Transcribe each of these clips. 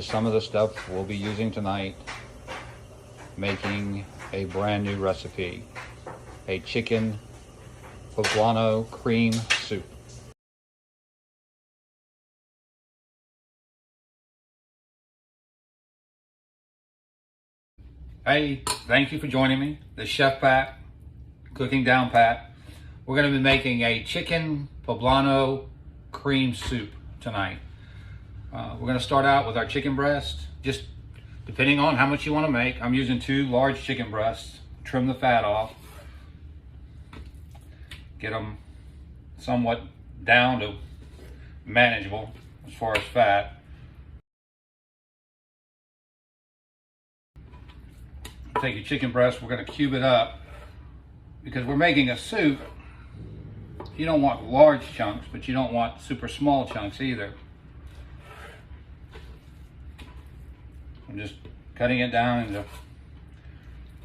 is some of the stuff we'll be using tonight, making a brand new recipe, a chicken poblano cream soup. Hey, thank you for joining me. This is Chef Pat, Cooking Down Pat. We're going to be making a chicken poblano cream soup tonight. We're going to start out with our chicken breast, just depending on how much you want to make. I'm using 2 large chicken breasts. Trim the fat off. Get them somewhat down to manageable as far as fat. Take your chicken breast, we're going to cube it up because we're making a soup. You don't want large chunks, but you don't want super small chunks either. I'm just cutting it down into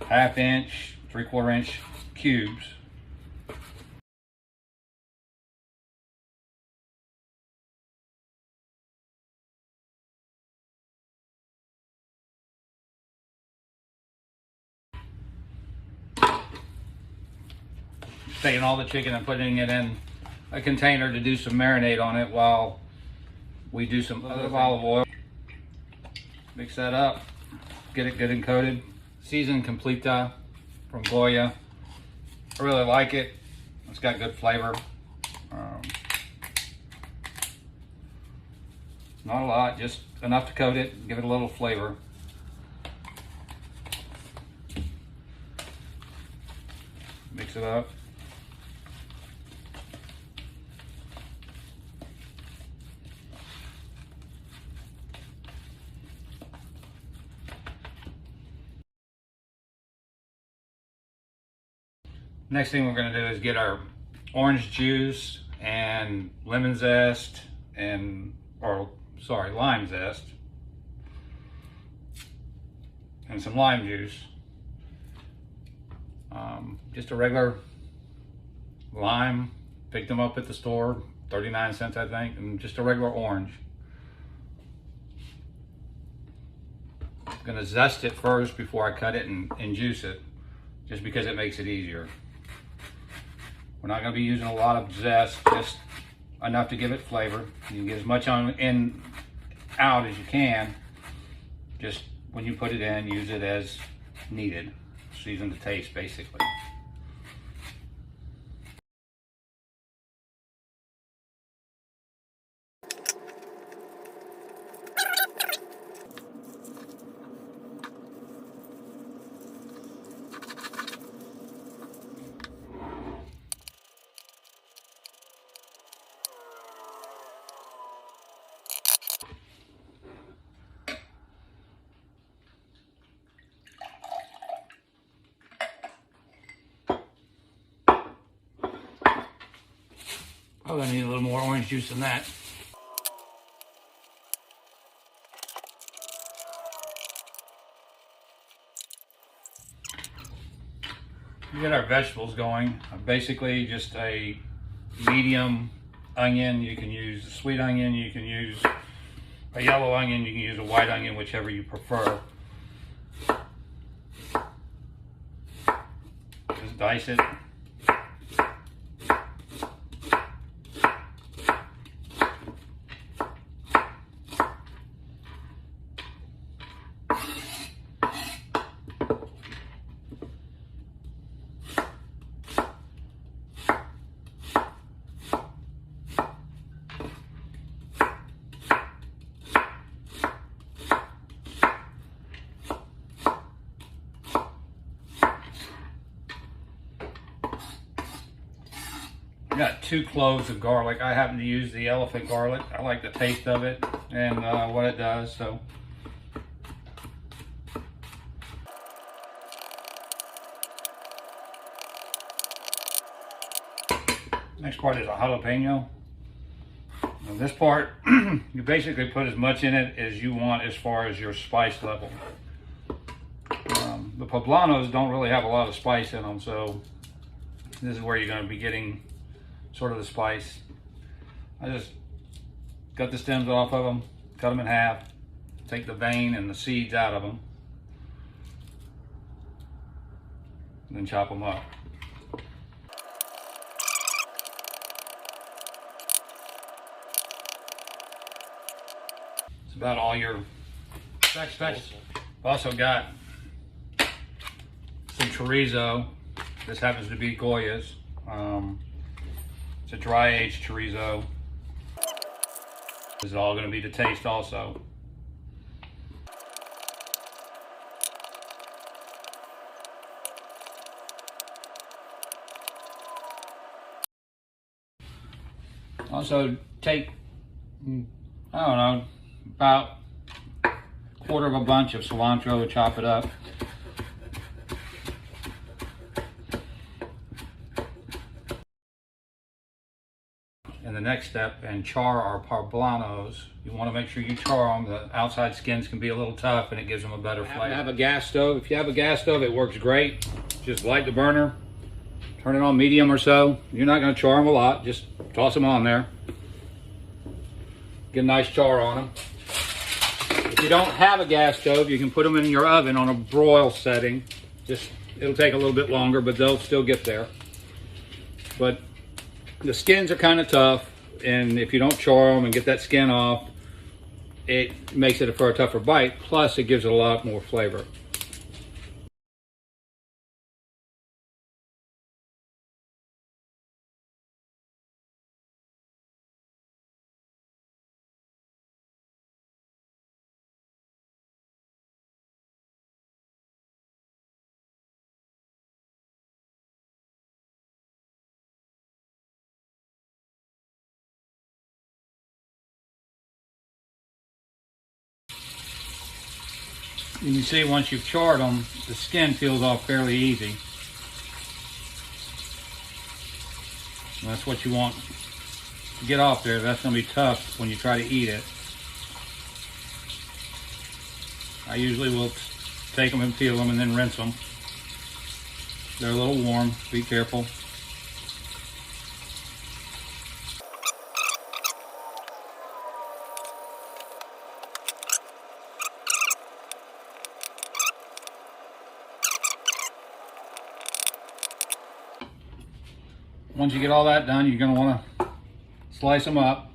1/2 inch, 3/4 inch cubes. Taking all the chicken and putting it in a container to do some marinade on it while we do some olive oil. Mix that up, get it good and coated. Seasoned Completa from Goya. I really like it. It's got good flavor. Not a lot, just enough to coat it, give it a little flavor. Mix it up. Next thing we're going to do is get our orange juice and lemon zest lime zest and some lime juice. Just a regular lime, picked them up at the store, 39 cents I think, and just a regular orange. I'm going to zest it first before I cut it and juice it, just because it makes it easier. We're not going to be using a lot of zest, just enough to give it flavor. You can get as much on in out as you can. Just when you put it in, use it as needed. Season to taste, basically. Oh, I need a little more orange juice than that. We get our vegetables going. Basically just a medium onion. You can use a sweet onion, you can use a yellow onion, you can use a white onion, whichever you prefer. Just dice it. I got 2 cloves of garlic. I happen to use the elephant garlic. I like the taste of it and what it does. So next part is a jalapeno. Now this part, you basically put as much in it as you want as far as your spice level. The poblanos don't really have a lot of spice in them, so this is where you're going to be getting sort of the spice. I just cut the stems off of them, cut them in half, take the vein and the seeds out of them, and then chop them up. It's about all your vegetables. I've also got some chorizo. This happens to be Goya's. It's a dry aged chorizo. This is all going to be to taste also. Also take, I don't know, about a quarter of a bunch of cilantro and chop it up. And the next step, and char our poblanos. You want to make sure you char them. The outside skins can be a little tough and it gives them a better flavor. Have a gas stove. If you have a gas stove, it works great. Just light the burner, turn it on medium or so. You're not going to char them a lot. Just toss them on there. Get a nice char on them. If you don't have a gas stove, you can put them in your oven on a broil setting. It'll take a little bit longer, but they'll still get there. But the skins are kind of tough, and if you don't char them and get that skin off, it makes it for a tougher bite. Plus, it gives it a lot more flavor. You can see once you've charred them, the skin peels off fairly easy. And that's what you want to get off there. That's going to be tough when you try to eat it. I usually will take them and peel them and then rinse them. They're a little warm, be careful. Once you get all that done, you're going to want to slice them up.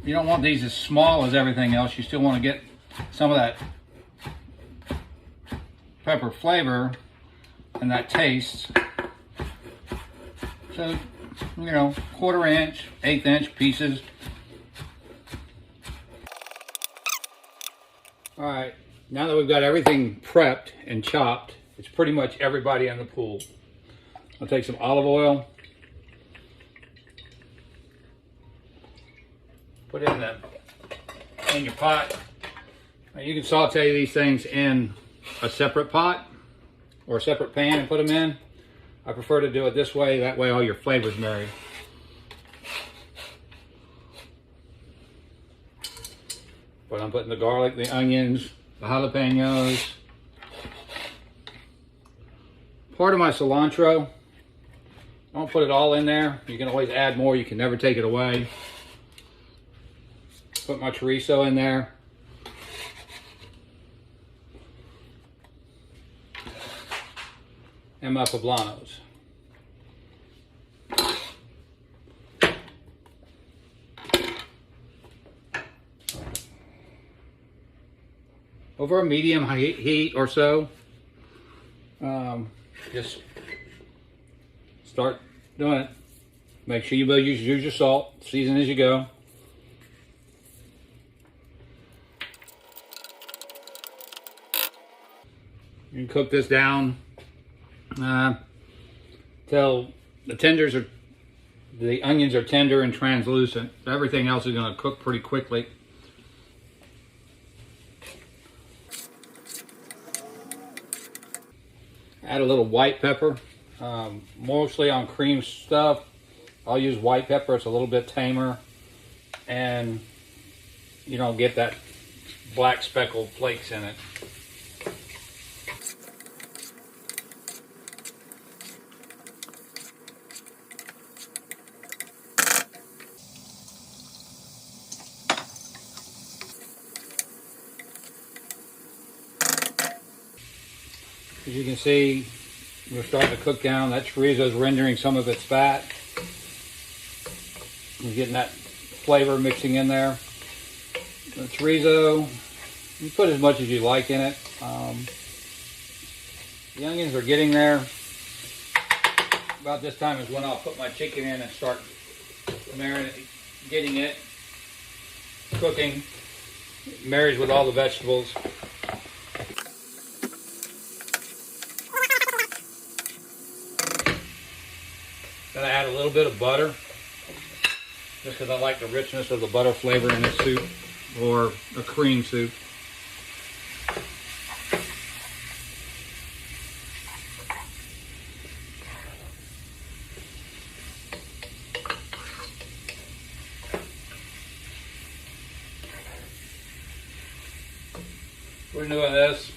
You don't want these as small as everything else. You still want to get some of that pepper flavor and that taste. So, you know, 1/4 inch, 1/8 inch pieces. All right, now that we've got everything prepped and chopped, it's pretty much everybody in the pool. I'll take some olive oil, put it in your pot. Now you can saute these things in a separate pot or a separate pan and put them in. I prefer to do it this way. That way all your flavors marry. But I'm putting the garlic, the onions, the jalapenos, part of my cilantro. Don't put it all in there. You can always add more. You can never take it away. Put my chorizo in there. And my poblanos. Over a medium heat or so. Just start doing it. Make sure you use your salt, season as you go. You can cook this down till the onions are tender and translucent. Everything else is going to cook pretty quickly. Add a little white pepper. Mostly on cream stuff, I'll use white pepper. It's a little bit tamer, and you don't get that black speckled flakes in it. As you can see, we're starting to cook down. That chorizo's rendering some of its fat. We're getting that flavor mixing in there. The chorizo, you put as much as you like in it. The onions are getting there. About this time is when I'll put my chicken in and start marinating, getting it cooking. It marries with all the vegetables. Gonna add a little bit of butter, just because I like the richness of the butter flavor in this soup, or a cream soup. We're doing this.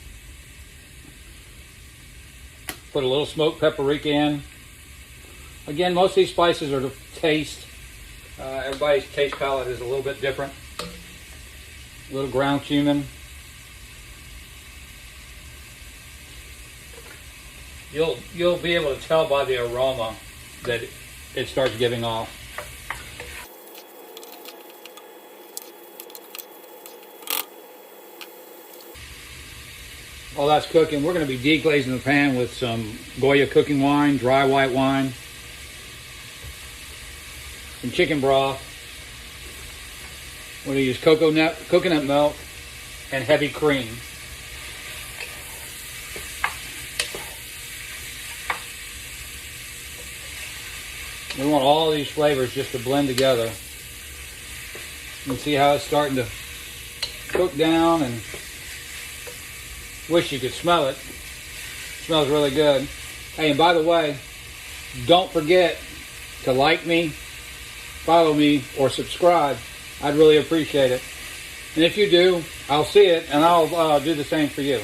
Put a little smoked paprika in. Again, most of these spices are to taste. Everybody's taste palette is a little bit different. A little ground cumin. You'll be able to tell by the aroma that it starts giving off. While that's cooking, we're going to be deglazing the pan with some Goya cooking wine, dry white wine, some chicken broth. We're going to use coconut milk and heavy cream. We want all these flavors just to blend together. You can see how it's starting to cook down, and wish you could smell it. It smells really good. Hey, and by the way, don't forget to like me, follow me, or subscribe. I'd really appreciate it. And if you do, I'll see it, and I'll do the same for you.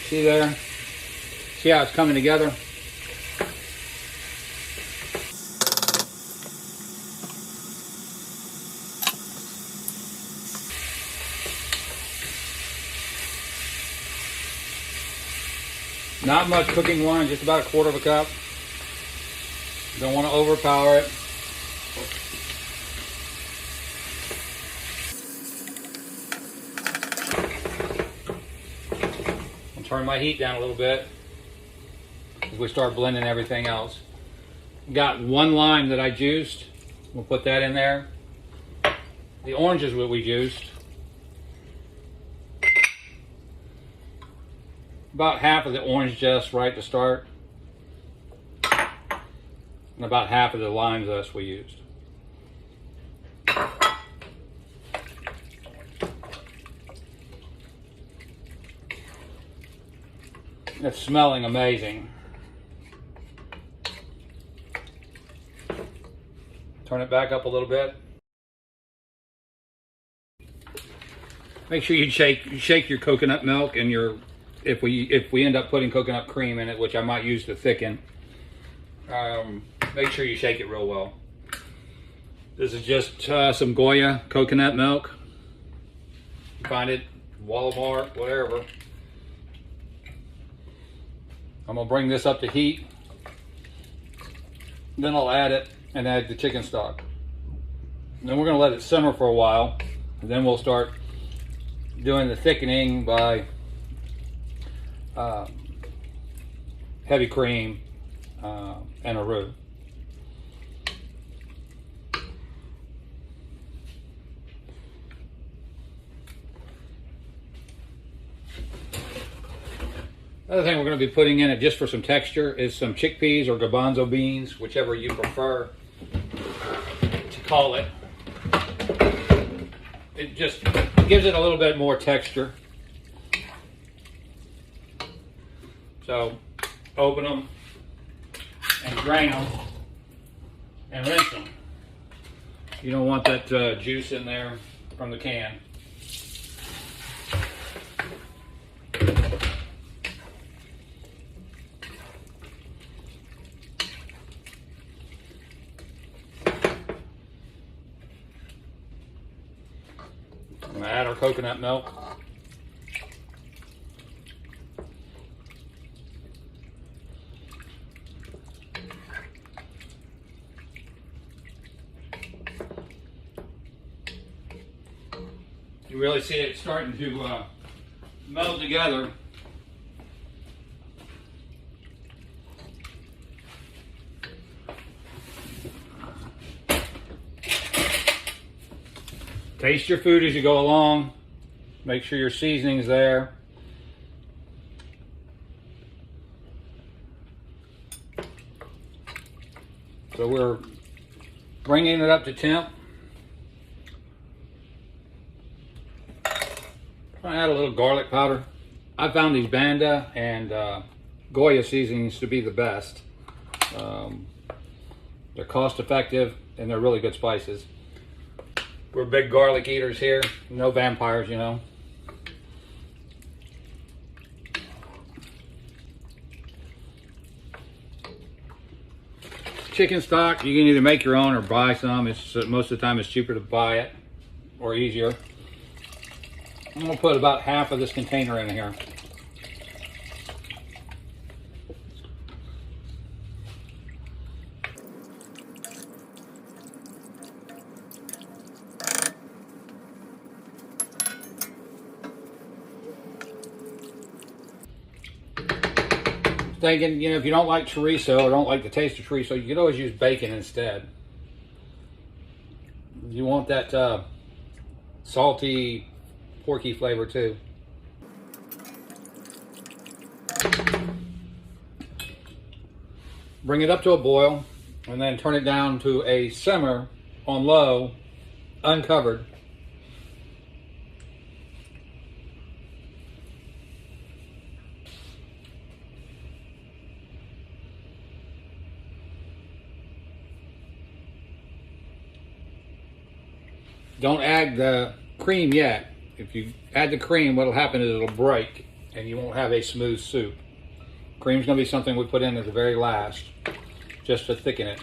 See there? See how it's coming together? Not much cooking wine, just about 1/4 cup. Don't want to overpower it. I'll turn my heat down a little bit as we start blending everything else. Got 1 lime that I juiced. We'll put that in there. The oranges that we juiced. About half of the orange zest right to start, and about half of the lime zest we used. It's smelling amazing. Turn it back up a little bit. Make sure you shake your coconut milk and your, if we end up putting coconut cream in it, which I might use to thicken, make sure you shake it real well. This is just some Goya coconut milk. You find it Walmart, whatever. I'm gonna bring this up to heat. Then I'll add it and add the chicken stock. And then we're gonna let it simmer for a while, and then we'll start doing the thickening by heavy cream and a roux. Another thing we're going to be putting in it just for some texture is some chickpeas or garbanzo beans, whichever you prefer to call it. It just gives it a little bit more texture. So open them and drain them and rinse them. You don't want that juice in there from the can. I'm gonna add our coconut milk. You really see it starting to meld together. Taste your food as you go along. Make sure your seasoning's there. So we're bringing it up to temp. I add a little garlic powder. I found these Banda and Goya seasonings to be the best. They're cost effective and they're really good spices. We're big garlic eaters here. No vampires, you know. Chicken stock, you can either make your own or buy some. It's most of the time it's cheaper to buy it or easier. I'm gonna put about half of this container in here. Thinking, you know, if you don't like chorizo or don't like the taste of chorizo, you could always use bacon instead. You want that salty, porky flavor too. Bring it up to a boil and then turn it down to a simmer on low, uncovered. Don't add the cream yet. If you add the cream, what'll happen is it'll break and you won't have a smooth soup. Cream's gonna be something we put in at the very last, just to thicken it.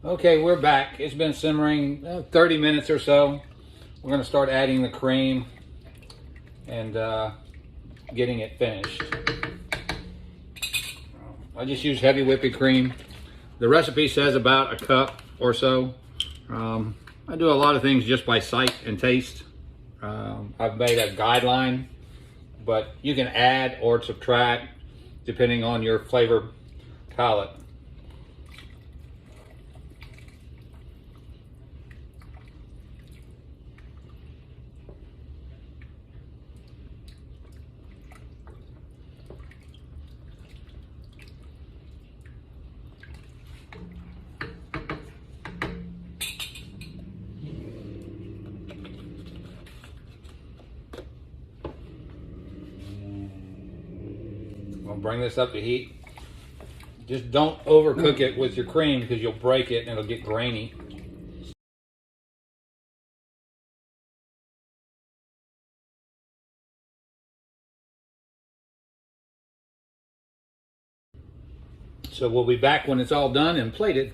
Okay, we're back. It's been simmering 30 minutes or so. We're gonna start adding the cream and getting it finished. I just use heavy whipping cream. The recipe says about a cup or so. I do a lot of things just by sight and taste. I've made a guideline, but you can add or subtract depending on your flavor palette. I'll bring this up to heat. Just don't overcook it with your cream because you'll break it and it'll get grainy. So we'll be back when it's all done and plated.